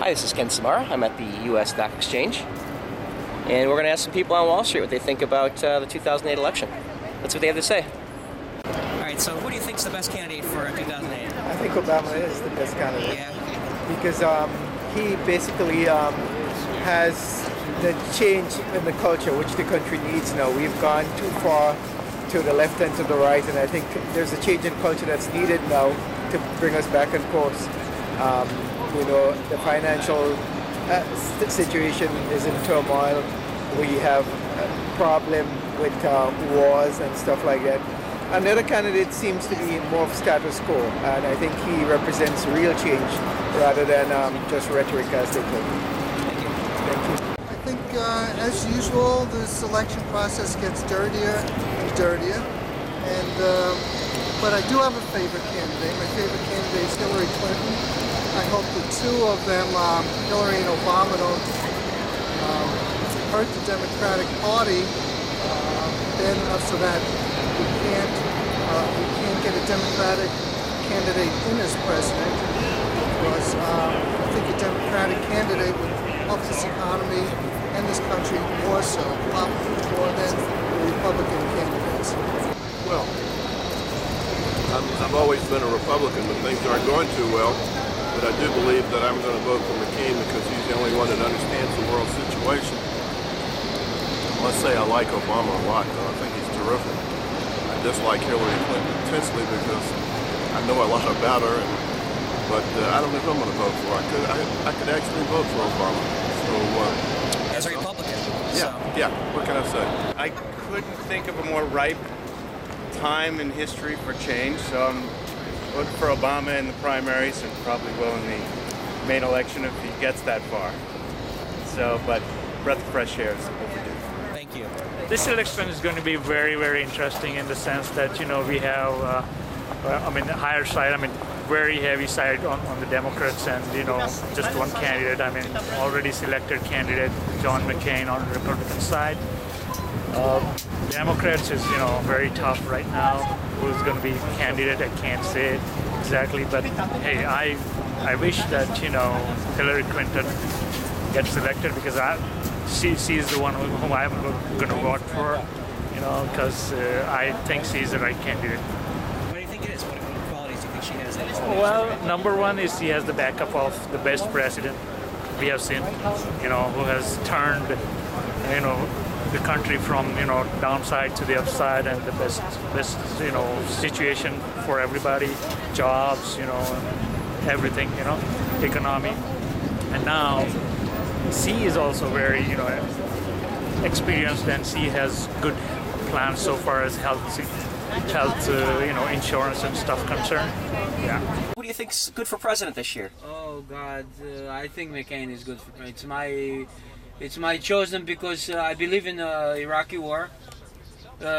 Hi, this is Ken Samarra. I'm at the U.S. Stock Exchange, and we're going to ask some people on Wall Street what they think about the 2008 election. That's what they have to say. All right, so who do you think is the best candidate for 2008? I think Obama is the best candidate. Yeah. Because he basically has the change in the culture which the country needs now. We've gone too far to the left and to the right, and I think there's a change in culture that's needed now to bring us back on course. The financial situation is in turmoil. We have a problem with wars and stuff like that. And the other candidate seems to be more of status quo, and I think he represents real change rather than just rhetoric as they claim. Thank you. Thank you. I think, as usual, this election process gets dirtier and dirtier. But I do have a favorite candidate. My favorite candidate is Hillary Clinton. I hope the two of them, Hillary and Obama, don't hurt the Democratic Party bad enough so that we can't get a Democratic candidate in as president. Because I think a Democratic candidate would help this economy and this country more so, a lot more than the Republican candidates. Well, I've always been a Republican when things aren't going too well. But I do believe that I'm going to vote for McCain because he's the only one that understands the world situation. I must say I like Obama a lot, though. I think he's terrific. I dislike Hillary Clinton intensely because I know a lot about her, but I don't know who I'm going to vote for. I could actually vote for Obama. So, As a Republican. Yeah, what can I say? I couldn't think of a more ripe time in history for change, so I'm vote for Obama in the primaries and probably will in the main election if he gets that far. So, but breath of fresh air is overdue. Thank you. This election is going to be very, very interesting in the sense that, we have, the higher side, very heavy side on the Democrats and, just one candidate, already selected candidate, John McCain on the Republican side. Democrats is, very tough right now. Who's going to be candidate, I can't say exactly, but hey, I wish that, Hillary Clinton gets selected because she's the one whom I'm going to vote for, because I think she's the right candidate. What do you think it is? What qualities do you think she has? Well, number one is she has the backup of the best president we have seen, who has turned, the country from downside to the upside and the best situation for everybody, jobs, everything, economy. And now she is also very experienced, and she has good plans so far as health insurance and stuff concerned. Yeah. Who do you think's good for president this year? Oh God, I think McCain is good for It's my chosen because I believe in the Iraqi war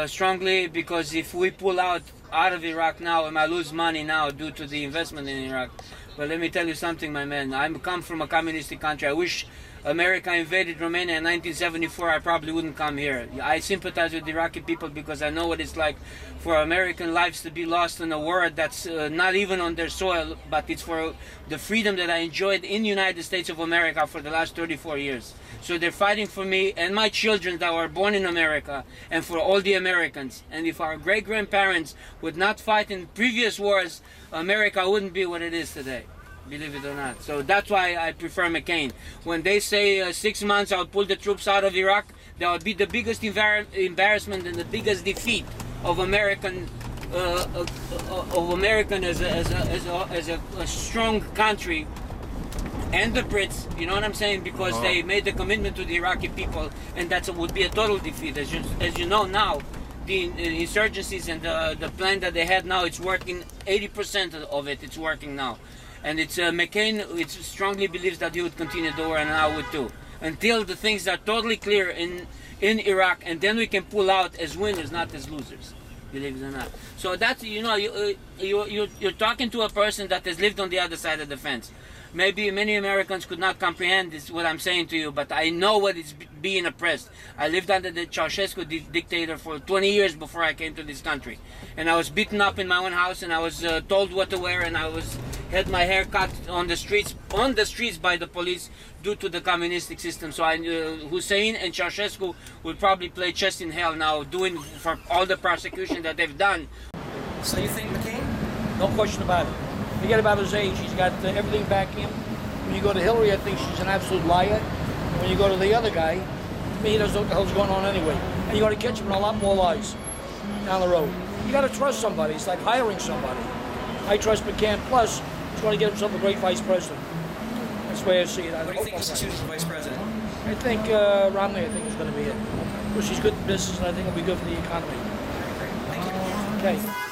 strongly, because if we pull out of Iraq now, I might lose money now due to the investment in Iraq. But let me tell you something, my man. I come from a communistic country. I wish America invaded Romania in 1974. I probably wouldn't come here. I sympathize with the Iraqi people because I know what it's like for American lives to be lost in a war that's not even on their soil, but it's for the freedom that I enjoyed in the United States of America for the last 34 years. So they're fighting for me and my children that were born in America, and for all the Americans. And if our great-grandparents would not fight in previous wars, America wouldn't be what it is today, believe it or not. So that's why I prefer McCain. When they say 6 months I'll pull the troops out of Iraq, that would be the biggest embarrassment and the biggest defeat of American as a strong country. And the Brits, you know what I'm saying? Because they made the commitment to the Iraqi people, and that would be a total defeat. As you know now, the insurgencies and the plan that they had now, it's working. 80% of it, it's working now. And it's McCain, it strongly believes that he would continue the war, and I would too, until the things are totally clear in Iraq, and then we can pull out as winners, not as losers. Believe it or not. So that's, you're talking to a person that has lived on the other side of the fence. Maybe many Americans could not comprehend this, what I'm saying to you, but I know what it's being oppressed. I lived under the Ceausescu dictator for 20 years before I came to this country. And I was beaten up in my own house, and I was told what to wear, and I was had my hair cut on the streets by the police due to the communistic system. So Hussein and Ceausescu will probably play chess in hell now, doing for all the prosecution that they've done. So you think McCain? No question about it. Forget about his age. He's got everything backing him. When you go to Hillary, I think she's an absolute liar. And when you go to the other guy, to me, he doesn't know what the hell's going on anyway. And you're going to catch him in a lot more lies down the road. You got to trust somebody. It's like hiring somebody. I trust McCain. Plus, he's going to get himself a great vice president. That's the way I see it. What do you think is choosing the vice president? I think Romney, I think, is going to be it. Because he's good in business, and I think it'll be good for the economy. Thank you. Okay.